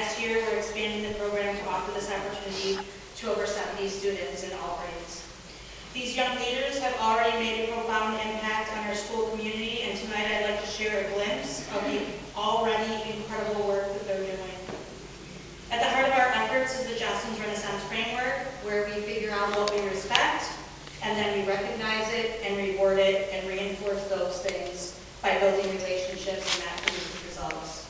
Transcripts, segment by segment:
last year, we're expanding the program to offer this opportunity to over 70 students in all grades. These young leaders have already made a profound impact on our school community, and tonight I'd like to share a glimpse of the already incredible work that they're doing. At the heart of our efforts is the Jostens Renaissance Framework, where we figure out what we respect, and then we recognize it and reward it and reinforce those things by building relationships, and that produces results.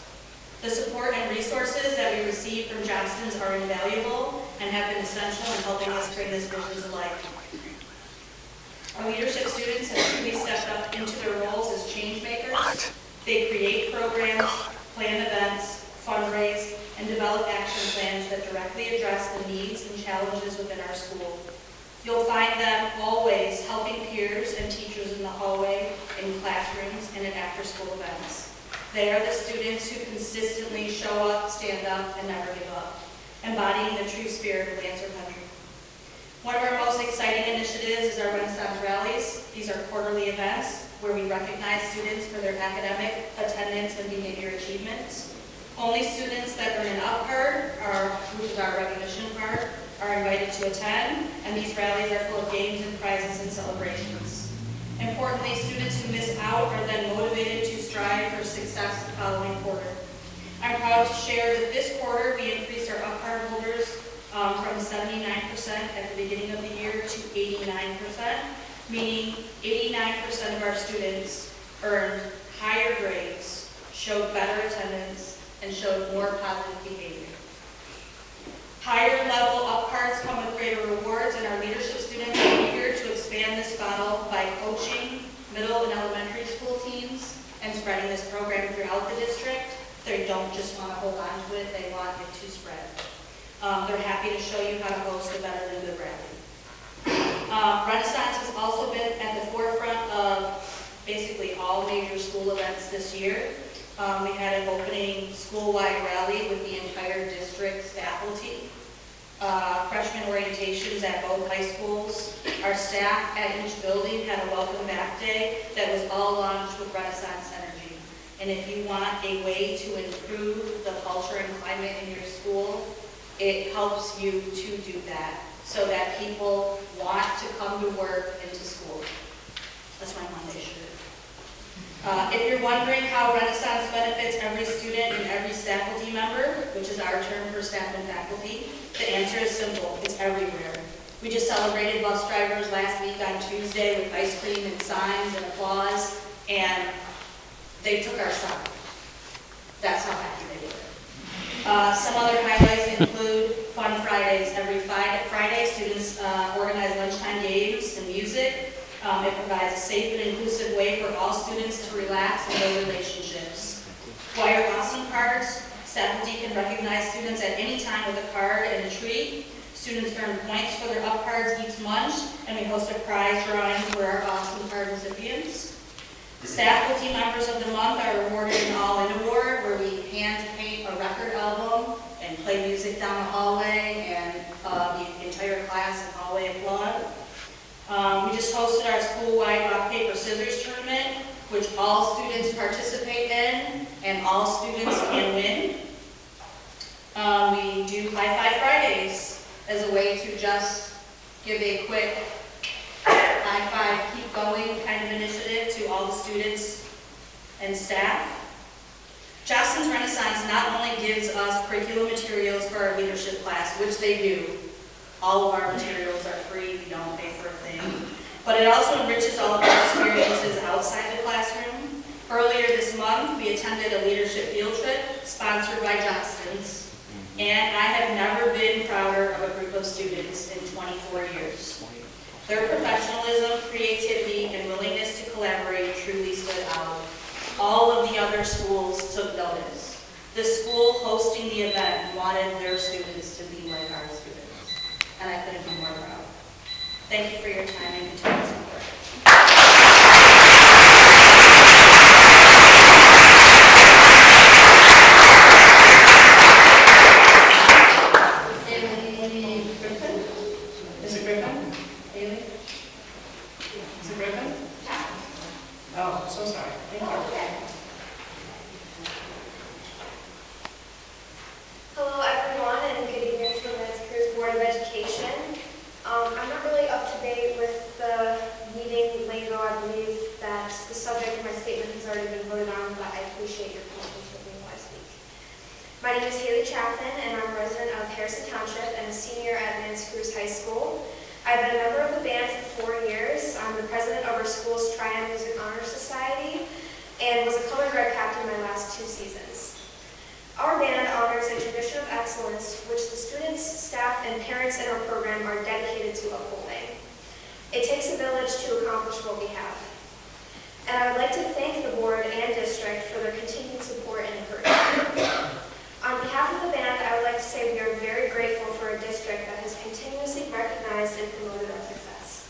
The support and resources that we receive from Jostens are invaluable and have been essential in helping us bring this vision to life. Our leadership students have truly stepped up into their roles as change makers. They create programs, plan events, fundraise, and develop action plans that directly address the needs and challenges within our school. You'll find them always helping peers and teachers in the hallway, in classrooms, and at after-school events. They are the students who consistently show up, stand up, and never give up, embodying the true spirit of Lancer Country. One of our most exciting initiatives is our Renaissance Rallies. These are quarterly events where we recognize students for their academic, attendance, and behavior achievements. Only students that earn an up card, which is our recognition card, are invited to attend, and these rallies are full of games and prizes and celebrations. Importantly, students who miss out are then motivated to strive for success the following quarter. I'm proud to share that this quarter we increased our up card holders from 79% at the beginning of the year to 89%, meaning 89% of our students earned higher grades, showed better attendance, and showed more positive behavior. Higher level up cards come with greater rewards, and our leadership students are eager to expand this model by coaching middle and elementary school teams and spreading this program throughout the district. They don't just want to hold on to it, they want it to spread. They're happy to show you how to host a better than good rally. Renaissance has also been at the forefront of basically all major school events this year. We had an opening school-wide rally with the entire district faculty. Freshman orientations at both high schools. Our staff at each building had a welcome back day that was all launched with Renaissance energy. And if you want a way to improve the culture and climate in your school, it helps you to do that so that people want to come to work and to school. That's my Monday shirt. If you're wondering how Renaissance benefits every student and every faculty member, which is our term for staff and faculty, the answer is simple. It's everywhere. We just celebrated bus drivers last week on Tuesday with ice cream and signs and applause, and they took our sign. That's how happy they were. Some other highlights include Fun Fridays. Every Friday, students organize lunchtime games and music. It provides a safe and inclusive way for all students to relax and build relationships. Choir Awesome Cards. Faculty can recognize students at any time with a card and a treat. Students earn points for their up cards each month, and we host a prize drawing for our Awesome Card recipients. Faculty Members of the Month are awarded an All-In Award, where we hand paint a record album and play music down the hallway, and the entire class and hallway applaud. We just hosted our school-wide rock, paper, scissors tournament, which all students participate in, and all students can win. We do High Five Fridays as a way to just give a quick high five, keep going kind of initiative to all the students and staff. Jostens Renaissance not only gives us curriculum materials for our leadership class, which they do. All of our materials are free, we don't pay for a thing. But it also enriches all of our experiences outside the classroom. Earlier this month, we attended a leadership field trip sponsored by Jostens. And I have never been prouder of a group of students in 24 years. Their professionalism, creativity, and willingness to collaborate truly stood out. All of the other schools took notice. The school hosting the event wanted their students to be like our students, and I couldn't be more proud. Thank you for your time and continued support. Hello, Chaffin, and I'm a resident of Harrison Township and a senior at Creuse High School. I've been a member of the band for 4 years. I'm the president of our school's Triad Music Honor Society and was a color guard captain my last 2 seasons. Our band honors a tradition of excellence which the students, staff, and parents in our program are dedicated to upholding. It takes a village to accomplish what we have. And I would like to thank the board and district for their continued support and encouragement. On behalf of the band, I would like to say we are very grateful for a district that has continuously recognized and promoted our success.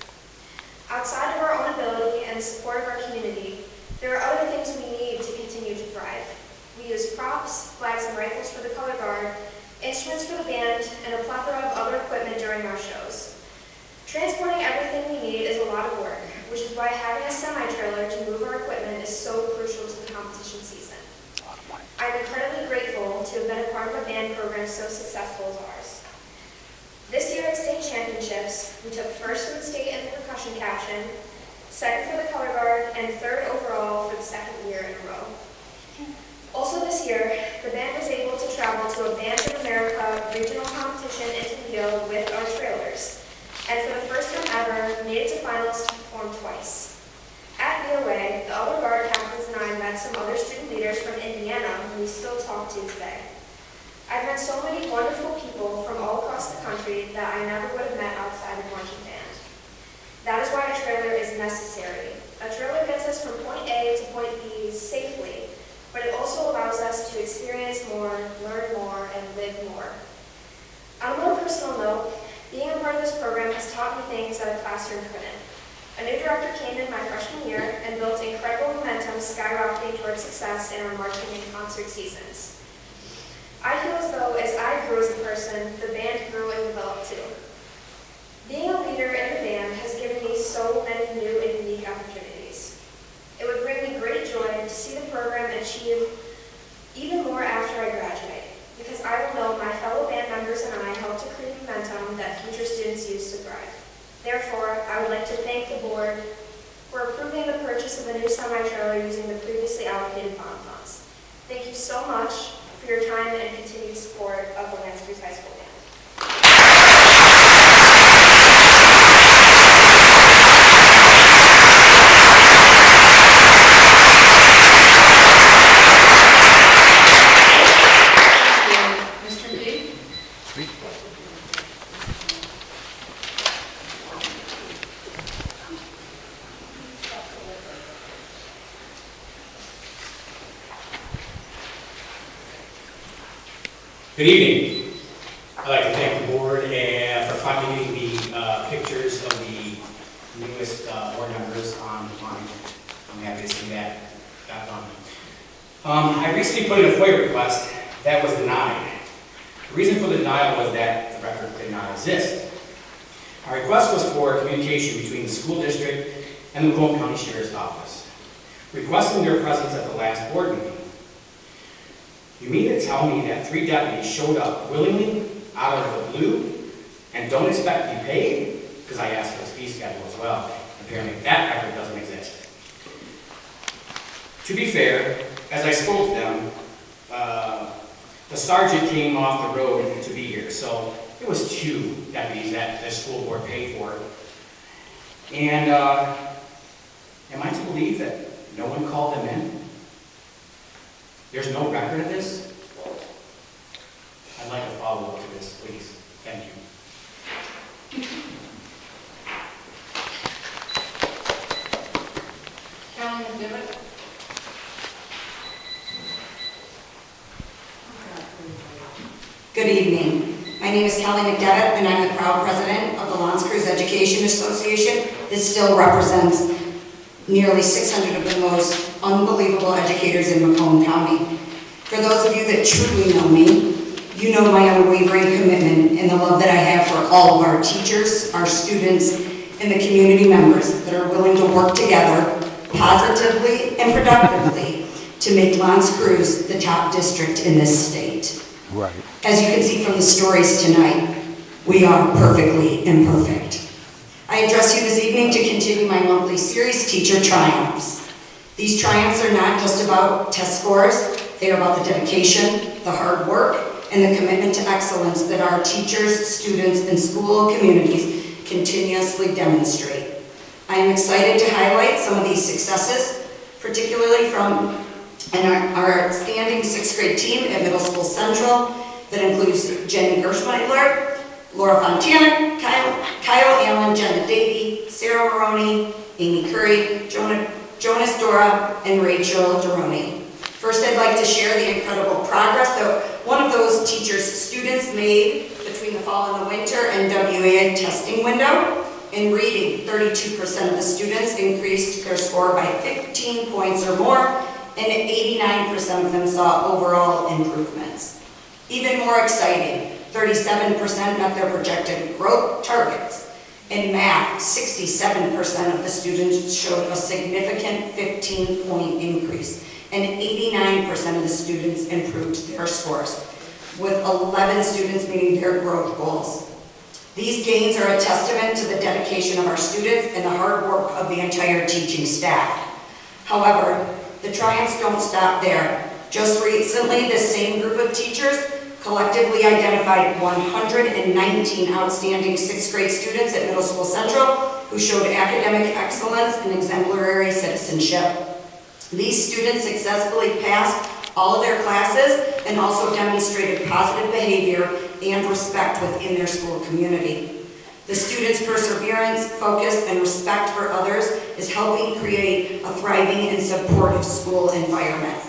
Outside of our own ability and the support of our community, there are other things we need to continue to thrive. We use props, flags and rifles for the color guard, instruments for the band, and a plethora of other equipment during our shows. Transporting everything we need is a lot of work, which is why having a semi-trailer to move our equipment is so crucial to the competition season. I'm incredibly grateful to have been a part of a band program so successful as ours. This year at state championships, we took first in the state in the percussion caption, second for the color guard, and third overall for the 2nd year in a row. Also this year, the band was able to travel to a Band in America regional competition in Toledo with our trailers, and for the first time ever, made it to finals to perform twice. At VOA, the other guard captains and I met some other student leaders from Indiana who we still talk to today. I've met so many wonderful people from all across the country that I never would have met outside of marching band. That is why a trailer is necessary. A trailer gets us from point A to point B safely, but it also allows us to experience more, learn more, and live more. On a more personal note, being a part of this program has taught me things that a classroom couldn't. A new director came in my freshman year and built incredible momentum skyrocketing towards success in our marching and concert seasons. I feel as though as I grew as a person, the band grew and developed too. Being a leader in the band has given me so many new and unique opportunities. It would bring me great joy to see the program achieve even more after I graduate, because I will know my fellow band members and I helped to create momentum that future students use to thrive. Therefore, I would like to thank the board for approving the purchase of a new semi-trailer using the previously allocated bond funds. Thank you so much for your time and continued support of the Creuse High School Band. Good evening. I'd like to thank the board for finally getting the pictures of the newest board members online. I'm happy to see that got done. I recently put in a FOIA request that was denied. The reason for the denial was that the record did not exist. Our request was for communication between the school district and the Macomb County Sheriff's Office, requesting their presence at the last board meeting. You mean to tell me that 3 deputies showed up willingly out of the blue and don't expect to be paid? Because I asked for the fee schedule as well. Apparently that record doesn't exist. To be fair, as I spoke to them, the sergeant came off the road to be here, so it was 2 deputies that the school board paid for. And am I to believe that no one called them in? There's no record of this? I'd like a follow-up to this, please. Thank you. Kelly McDivitt. Good evening. My name is Kelly McDevitt, and I'm the proud president of the Creuse Education Association that still represents nearly 600 of the most unbelievable educators in Macomb County. For those of you that truly know me, you know my unwavering commitment and the love that I have for all of our teachers, our students, and the community members that are willing to work together positively and productively to make Creuse the top district in this state. Right. As you can see from the stories tonight, we are perfectly imperfect. I address you this evening to continue my monthly series, Teacher Triumphs. These triumphs are not just about test scores, they are about the dedication, the hard work, and the commitment to excellence that our teachers, students, and school communities continuously demonstrate. I am excited to highlight some of these successes, particularly from our outstanding 6th grade team at Middle School Central that includes Jenny Gershmeidler, Laura Fontana, Kyle Allen, Jenna Davey, Sarah Maroney, Amy Curry, Jonas Dora, and Rachel Duroni. First, I'd like to share the incredible progress that one of those teachers' students made between the fall and the winter and WA testing window. In reading, 32% of the students increased their score by 15 points or more, and 89% of them saw overall improvements. Even more exciting, 37% met their projected growth targets. In math, 67% of the students showed a significant 15-point increase, and 89% of the students improved their scores, with 11 students meeting their growth goals. These gains are a testament to the dedication of our students and the hard work of the entire teaching staff. However, the triumphs don't stop there. Just recently, this same group of teachers collectively identified 119 outstanding 6th grade students at Middle School Central who showed academic excellence and exemplary citizenship. These students successfully passed all of their classes and also demonstrated positive behavior and respect within their school community. The students' perseverance, focus, and respect for others is helping create a thriving and supportive school environment.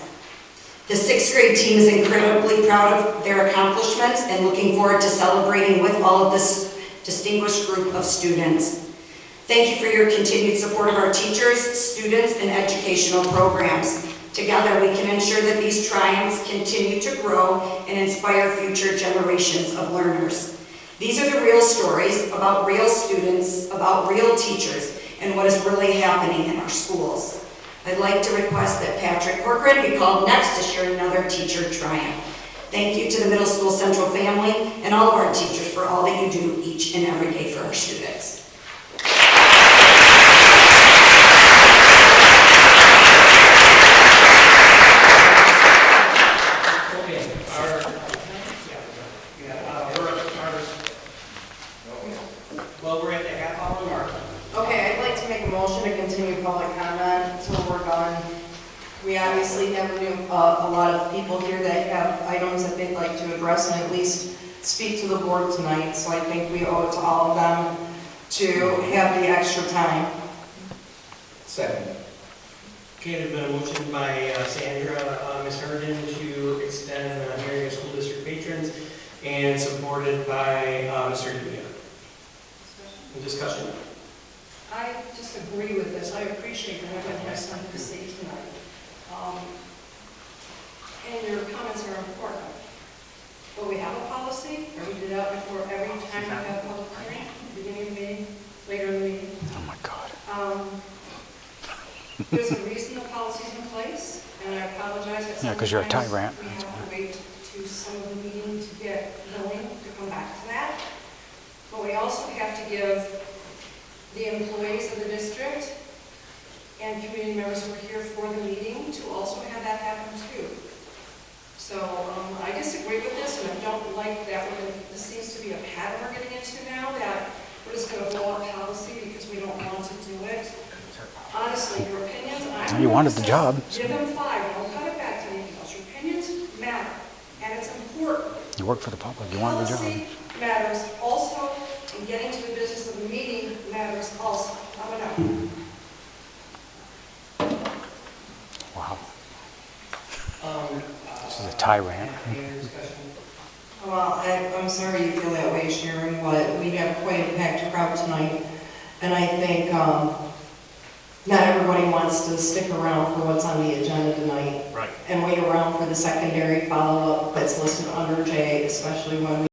The 6th grade team is incredibly proud of their accomplishments and looking forward to celebrating with all of this distinguished group of students. Thank you for your continued support of our teachers, students, and educational programs. Together, we can ensure that these triumphs continue to grow and inspire future generations of learners. These are the real stories about real students, about real teachers, and what is really happening in our schools. I'd like to request that Patrick Corcoran be called next to share another teacher triumph. Thank you to the Middle School Central family and all of our teachers for all that you do each and every day for our students. We're at the half-hour mark. Okay, I'd like to make a motion to continue public comment until we're done. We obviously have a lot of people here that have items that they'd like to address and at least speak to the board tonight, so I think we owe it to all of them to have the extra time. Second. Okay, there's been a motion by Sandra, Ms. Herndon, to extend the hearing of school district patrons, and supported by Mr. Dubia. Discussion. I just agree with this. I appreciate that everyone has something to say tonight. And your comments are important. But we have a policy, or we do that before every time we have a public hearing, beginning of the meeting, later in the meeting. Oh my God. There's a reason the policy's in place, and I apologize that Yeah, because you're a tyrant. we have to wait to some of the meeting to get going to come back to that. But we also have to give the employees of the district and community members who are here for the meeting to also have that happen too. So I disagree with this, and I don't like that this seems to be a pattern we're getting into now, that we're just going to blow up policy because we don't want to do it. Honestly, your opinions, You wanted the job. Give them 5, don't cut it back to anything else. Your opinions matter, and it's important. You work for the public. You wanted the job. Policy matters also, and getting to the business of the meeting matters also. I'm a no. Wow. This is a tyrant. Well, I'm sorry you feel that way, Sharon, but we have quite a packed crowd tonight, and I think not everybody wants to stick around for what's on the agenda tonight. Right. And wait around for the secondary follow-up that's listed under J, especially when we